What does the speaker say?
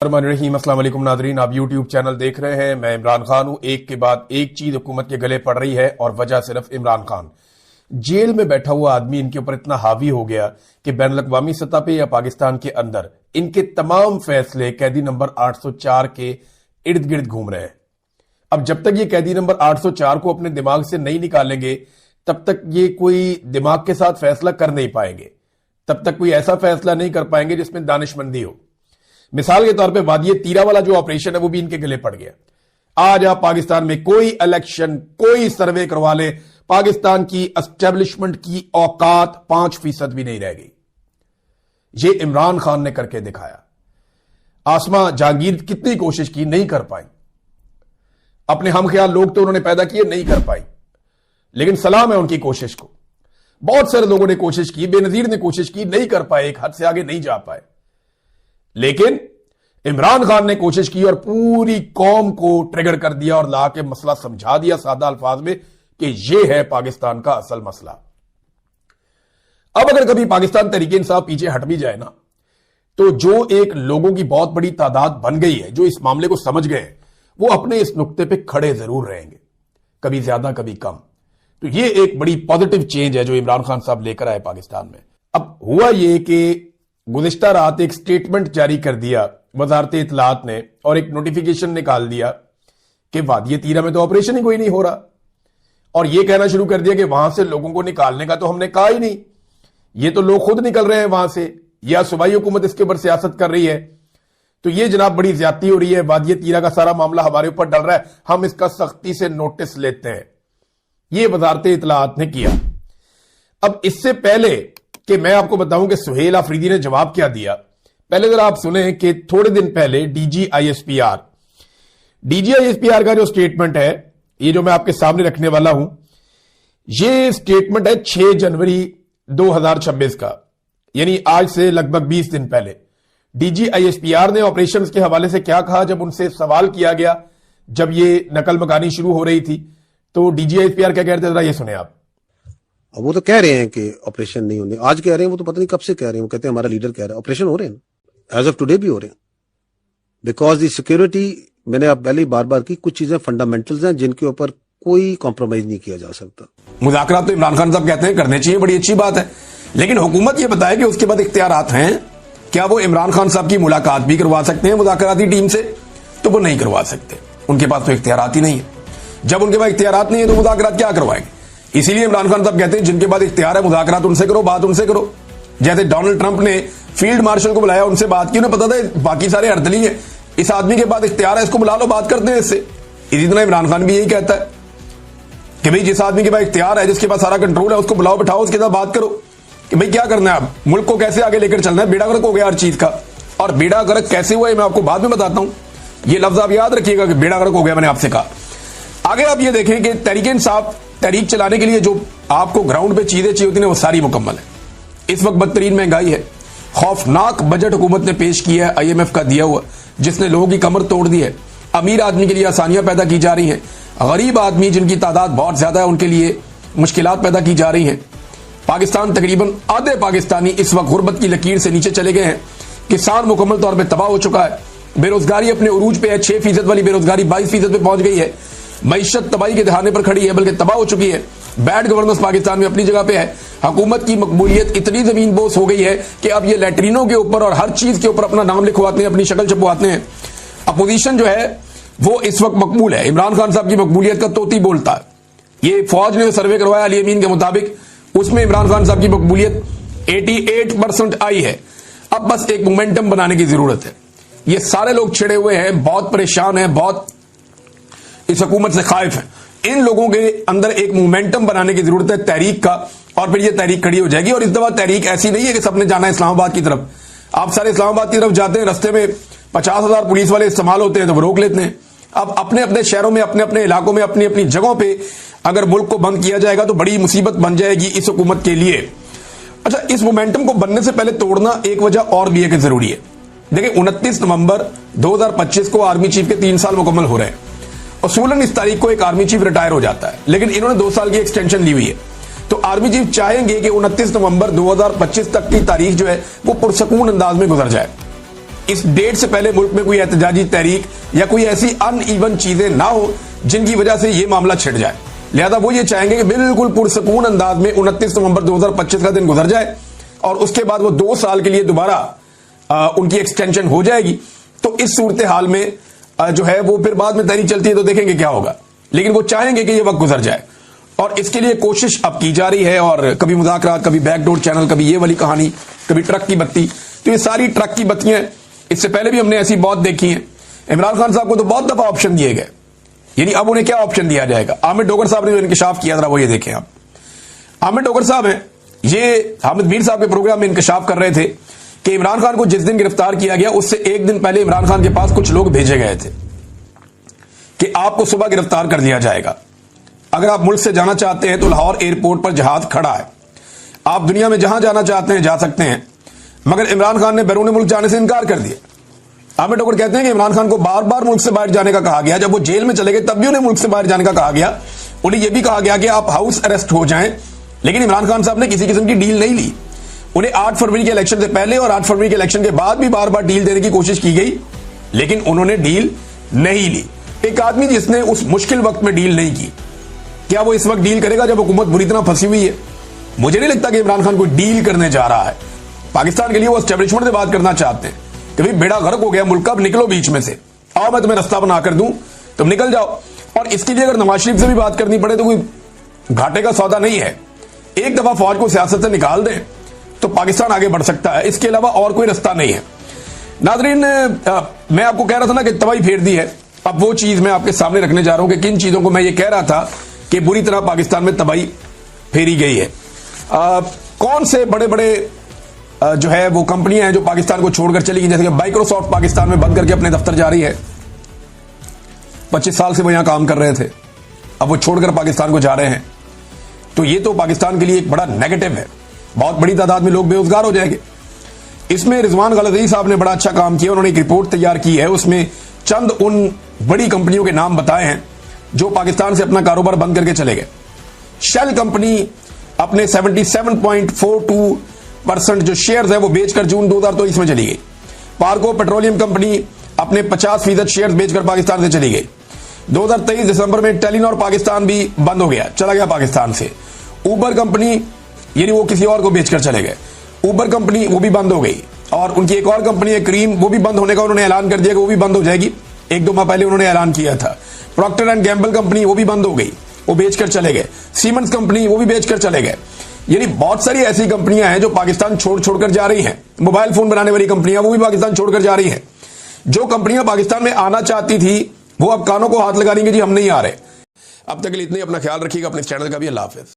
रहीम अस्सलाम वालेकुम नाजरीन, आप यूट्यूब चैनल देख रहे हैं। मैं इमरान खान हूं। एक के बाद एक चीज हुकूमत के गले पड़ रही है और वजह सिर्फ इमरान खान। जेल में बैठा हुआ आदमी इनके ऊपर इतना हावी हो गया कि बैनुल अक़वामी सतह पे या पाकिस्तान के अंदर इनके तमाम फैसले कैदी नंबर 804 के इर्द गिर्द घूम रहे हैं। अब जब तक ये कैदी नंबर 804 को अपने दिमाग से नहीं निकालेंगे तब तक ये कोई दिमाग के साथ फैसला कर नहीं पाएंगे, तब तक कोई ऐसा फैसला नहीं कर पाएंगे जिसमें दानिशमंदी हो। मिसाल के तौर पे वादिये तीरा वाला जो ऑपरेशन है वो भी इनके गले पड़ गया। आज आप पाकिस्तान में कोई इलेक्शन, कोई सर्वे करवा ले, पाकिस्तान की एस्टेब्लिशमेंट की औकात 5% भी नहीं रह गई। ये इमरान खान ने करके दिखाया। आसमा जहांगीर कितनी कोशिश की, नहीं कर पाई। अपने हम ख्याल लोग तो उन्होंने पैदा किए, नहीं कर पाई, लेकिन सलाम है उनकी कोशिश को। बहुत सारे लोगों ने कोशिश की, बेनजीर ने कोशिश की, नहीं कर पाए, एक हद से आगे नहीं जा पाए। लेकिन इमरान खान ने कोशिश की और पूरी कौम को ट्रिगर कर दिया और ला के मसला समझा दिया सादा अल्फाज में कि यह है पाकिस्तान का असल मसला। अब अगर कभी पाकिस्तान तहरीक इंसाफ पीछे हट भी जाए ना, तो जो एक लोगों की बहुत बड़ी तादाद बन गई है जो इस मामले को समझ गए, वो अपने इस नुक्ते पे खड़े जरूर रहेंगे, कभी ज्यादा कभी कम। तो ये एक बड़ी पॉजिटिव चेंज है जो इमरान खान साहब लेकर आए पाकिस्तान में। अब हुआ ये कि गुज़िश्ता रात एक स्टेटमेंट जारी कर दिया वजारत इत्तलात ने और एक नोटिफिकेशन निकाल दिया कि वादिये तीरा में तो ऑपरेशन ही कोई नहीं हो रहा, और यह कहना शुरू कर दिया कि वहां से लोगों को निकालने का तो हमने कहा ही नहीं, ये तो लोग खुद निकल रहे हैं वहां से, या सूबाई हुकूमत इसके ऊपर सियासत कर रही है। तो ये जनाब बड़ी ज्यादती हो रही है, वादिये तीरा का सारा मामला हमारे ऊपर डल रहा है, हम इसका सख्ती से नोटिस लेते हैं। यह वजारत इत्तलात ने किया। अब इससे पहले कि मैं आपको बताऊं कि सुहेल आफरीदी ने जवाब क्या दिया, पहले जरा आप सुने कि थोड़े दिन पहले डीजीआईएसपीआर का जो स्टेटमेंट है, ये जो मैं आपके सामने रखने वाला हूं, ये स्टेटमेंट है 6 जनवरी 2026 का, यानी आज से लगभग 20 दिन पहले। डीजीआईएसपीआर ने ऑपरेशंस के हवाले से क्या कहा जब उनसे सवाल किया गया, जब ये नकल मकानी शुरू हो रही थी, तो डीजीआईएसपीआर क्या कह रहे थे, जरा ये सुने आप। अब वो तो कह रहे हैं कि ऑपरेशन नहीं होने, आज कह रहे हैं, वो तो पता नहीं कब से कह रहे हैं। वो कहते हैं हमारा लीडर कह रहा है ऑपरेशन हो रहे हैं, एज ऑफ टुडे भी हो रहे हैं। बिकॉज दी सिक्योरिटी, मैंने आप पहले बार बार की, कुछ चीजें फंडामेंटल्स हैं जिनके ऊपर कोई कॉम्प्रोमाइज नहीं किया जा सकता। मुज़ाकरात तो इमरान खान साहब कहते हैं करने चाहिए, बड़ी अच्छी बात है, लेकिन हुकूमत यह बताए कि उसके बाद इख्तियारात हैं, क्या वो इमरान खान साहब की मुलाकात भी करवा सकते हैं मुज़ाकराती टीम से? तो वो नहीं करवा सकते, उनके पास तो इख्तियारात ही नहीं है। जब उनके पास इख्तियारात नहीं है तो मुज़ाकरात क्या करवाएंगे? इसीलिए इमरान खान साहब कहते हैं जिनके बाद इख्तियार है मुज़ाकरात उनसे करो, बात उनसे करो। जैसे डोनाल्ड ट्रंप ने फील्ड मार्शल को बुलाया, उनसे बात की, उन्हें पता था बाकी सारे अर्दली है, इस आदमी के बाद इख्तियार है, इसको बुला लो, बात करते हैं इससे। इसी तरह इमरान खान भी यही कहता है कि भाई जिस आदमी के पास इख्तियार है, जिसके पास सारा कंट्रोल है, उसको बुलाओ, बिठाओ, उसके साथ बात करो कि भाई क्या करना है, अब मुल्क को कैसे आगे लेकर चलना है। बेड़ा गर्क हो गया हर चीज का, और बेड़ा गर्क कैसे हुआ है मैं आपको बाद में बताता हूं। ये लफ्ज आप याद रखिएगा कि बेड़ा गर्क हो गया, मैंने आपसे कहा। आगे आप ये देखें कि तहरीक इंसाफ तहरीक चलाने के लिए जो आपको ग्राउंड पे चीजें चाहिए होती हैं वो सारी मुकम्मल है। इस वक्त बदतरीन महंगाई है, खौफनाक बजट हुकूमत ने पेश किया है आईएमएफ का दिया हुआ, जिसने लोगों की कमर तोड़ दी है। अमीर आदमी के लिए आसानियां पैदा की जा रही हैं, गरीब आदमी जिनकी तादाद बहुत ज्यादा है उनके लिए मुश्किलात पैदा की जा रही हैं। पाकिस्तान तकरीबन आधे पाकिस्तानी इस वक्त गुर्बत की लकीर से नीचे चले गए हैं। किसान मुकम्मल तौर पर तबाह हो चुका है, बेरोजगारी अपने उरूज पे है, 6% वाली बेरोजगारी 22% पे पहुंच गई है। मईशत तबाही के दहाने पर खड़ी है, बल्कि तबाह हो चुकी है। बैड गवर्नेंस पाकिस्तान में अपनी जगह पे है। हुकूमत की मकबूलियत इतनी जमीन बोस हो गई है कि अब ये लैट्रिनों के ऊपर और हर चीज के ऊपर अपना नाम लिखवाते हैं, अपनी शक्ल छपवाते हैं। अपोजिशन जो है वो इस वक्त मकबूल है, इमरान खान साहब की मकबूलियत का तोती बोलता है। ये फौज ने सर्वे करवाया अली अमीन के मुताबिक, उसमें इमरान खान साहब की मकबूलियत 88% आई है। अब बस एक मोमेंटम बनाने की जरूरत है। ये सारे लोग छिड़े हुए हैं, बहुत परेशान हैं, बहुत इस हुकूमत से खाइफ है। इन लोगों के अंदर एक मोमेंटम बनाने की जरूरत है तहरीक का, और फिर ये तहरीक खड़ी हो जाएगी। और इस दफा तहरीक ऐसी नहीं है कि सबने जाना है इस्लामाबाद की तरफ। आप सारे इस्लामाबाद की तरफ जाते हैं, रस्ते में 50,000 पुलिस वाले इस्तेमाल होते हैं तो वो रोक लेते हैं। अब अपने अपने शहरों में, अपने अपने इलाकों में, अपनी अपनी जगहों पे अगर मुल्क को बंद किया जाएगा तो बड़ी मुसीबत बन जाएगी इस हुकूमत के लिए। अच्छा, इस मोमेंटम को बनने से पहले तोड़ना एक वजह और भी है कि जरूरी है। देखिए 29 नवंबर 2025 को आर्मी चीफ के 3 साल मुकम्मल हो रहे हैं। उसूलन इस तारीख को एक आर्मी चीफ रिटायर हो जाता है, लेकिन इन्होंने 2 साल की एक्सटेंशन ली हुई है। तो आर्मी चीफ चाहेंगे कि 29 नवंबर 2025 तक की तारीख जो है वो पुरसकून अंदाज में गुजर जाए। इस डेट से पहले मुल्क में कोई एहतजाजी तहरीक या कोई ऐसी अनइवन चीजें ना हो जिनकी वजह से यह मामला छिड़ जाए। लिहाजा वो ये चाहेंगे कि बिल्कुल पुरसकून अंदाज में 29 नवंबर 2025 का दिन गुजर जाए और उसके बाद वो 2 साल के लिए दोबारा उनकी एक्सटेंशन हो जाएगी। तो इस सूरत हाल में जो है वो फिर बाद में तहरीक चलती है तो देखेंगे क्या होगा, लेकिन वो चाहेंगे कि ये वक्त गुजर जाए और इसके लिए कोशिश अब की जा रही है। और कभी मुज़ाकरात, कभी बैकडोर चैनल, कभी ये वाली कहानी, कभी ट्रक की बत्ती। तो ये सारी ट्रक की बत्तियां इससे पहले भी हमने ऐसी बहुत देखी हैं। इमरान खान साहब को तो बहुत दफा ऑप्शन दिए गए, यानी अब उन्हें क्या ऑप्शन दिया जाएगा। आमिर डोगर साहब ने जो इंकशाफ किया था वो ये देखें आप। आमिर डोगर साहब हैं, ये हामिद मीर साहब के प्रोग्राम में इंकशाफ कर रहे थे कि इमरान खान को जिस दिन गिरफ्तार किया गया उससे एक दिन पहले इमरान खान के पास कुछ लोग भेजे गए थे कि आपको सुबह गिरफ्तार कर दिया जाएगा, अगर आप मुल्क से जाना चाहते हैं तो लाहौर एयरपोर्ट पर जहाज खड़ा है, आप दुनिया में जहां जाना चाहते हैं जा सकते हैं। मगर इमरान खान ने बैरून मुल्क जाने से इनकार कर दिया। आमिर डोगर कहते हैं कि इमरान खान को बार बार मुल्क से बाहर जाने का कहा गया, जब वो जेल में चले गए तब भी उन्हें मुल्क से बाहर जाने का कहा गया। उन्हें यह भी कहा गया कि आप हाउस अरेस्ट हो जाएं, लेकिन इमरान खान साहब ने किसी किस्म की डील नहीं ली। उन्हें 8 फरवरी के इलेक्शन से पहले और 8 फरवरी के इलेक्शन के बाद भी बार बार डील देने की कोशिश की गई, लेकिन उन्होंने डील नहीं ली। एक आदमी जिसने उस मुश्किल वक्त में डील नहीं की, क्या वो इस वक्त डील करेगा जब हुकूमत बुरी तरह फंसी हुई है? मुझे नहीं लगता कि इमरान खान कोई डील करने जा रहा है। पाकिस्तान के लिए वो एस्टेब्लिशमेंट से बात करना चाहते हैं कि भाई बेड़ा गर्क हो गया मुल्क का, अब निकलो बीच में से, आओ मैं तुम्हें रास्ता बना कर दूं, तुम निकल जाओ। और इसके लिए अगर नवाज शरीफ से भी बात करनी पड़े तो कोई घाटे का सौदा नहीं है। एक दफा फौज को सियासत से निकाल दें तो पाकिस्तान आगे बढ़ सकता है, इसके अलावा और कोई रास्ता नहीं है। नाज़रीन, मैं आपको कह रहा था ना कि तबाही फेर दी है, अब वो चीज मैं आपके सामने रखने जा रहा हूं कि किन चीजों को मैं ये कह रहा था कि बुरी तरह पाकिस्तान में तबाही फेरी गई है। कौन से बड़े बड़े जो है वो कंपनियां हैं जो पाकिस्तान को छोड़कर चली गई, जैसे कि माइक्रोसॉफ्ट पाकिस्तान में बंद करके अपने दफ्तर जा रही है। 25 साल से वो यहां काम कर रहे थे, अब वो छोड़कर पाकिस्तान को जा रहे हैं। तो ये तो पाकिस्तान के लिए एक बड़ा नेगेटिव है, बहुत बड़ी तादाद में लोग बेरोजगार हो जाएंगे। इसमें रिजवान गलज़ई साहब ने बड़ा अच्छा काम किया, उन्होंने एक रिपोर्ट तैयार की है, उसमें चंद उन बड़ी कंपनियों के नाम बताए हैं जो पाकिस्तान से अपना कारोबार बंद करके चले गए। शेल कंपनी अपने 77.42% जो शेयर्स है वो बेचकर जून 2023 में चली गई। पार्को पेट्रोलियम कंपनी अपने 50% शेयर्स बेचकर पाकिस्तान से चली गई। 2023 दिसंबर में टेलीनॉर पाकिस्तान भी बंद हो गया, चला गया पाकिस्तान से। ऊबर कंपनी, यानी वो किसी और को बेचकर चले गए, ऊबर कंपनी वो भी बंद हो गई। और उनकी एक और कंपनी है क्रीम, वो भी बंद होने का उन्होंने ऐलान कर दिया कि वो भी बंद हो जाएगी, 1-2 माह पहले उन्होंने ऐलान किया था। प्रॉक्टर एंड गैम्बल कंपनी वो भी बंद हो गई, वो बेचकर चले गए। सीमेंस कंपनी वो भी बेचकर चले गए। यानी बहुत सारी ऐसी कंपनियां हैं जो पाकिस्तान छोड़कर जा रही हैं। मोबाइल फोन बनाने वाली कंपनियां वो भी पाकिस्तान छोड़कर जा रही हैं। जो कंपनियां पाकिस्तान में आना चाहती थी वो अब कानों को हाथ लगा रही हैं कि जी हम नहीं आ रहे। अब तक के लिए इतने, अपना ख्याल रखिएगा, अपने चैनल का भी। अल्लाह हाफिज।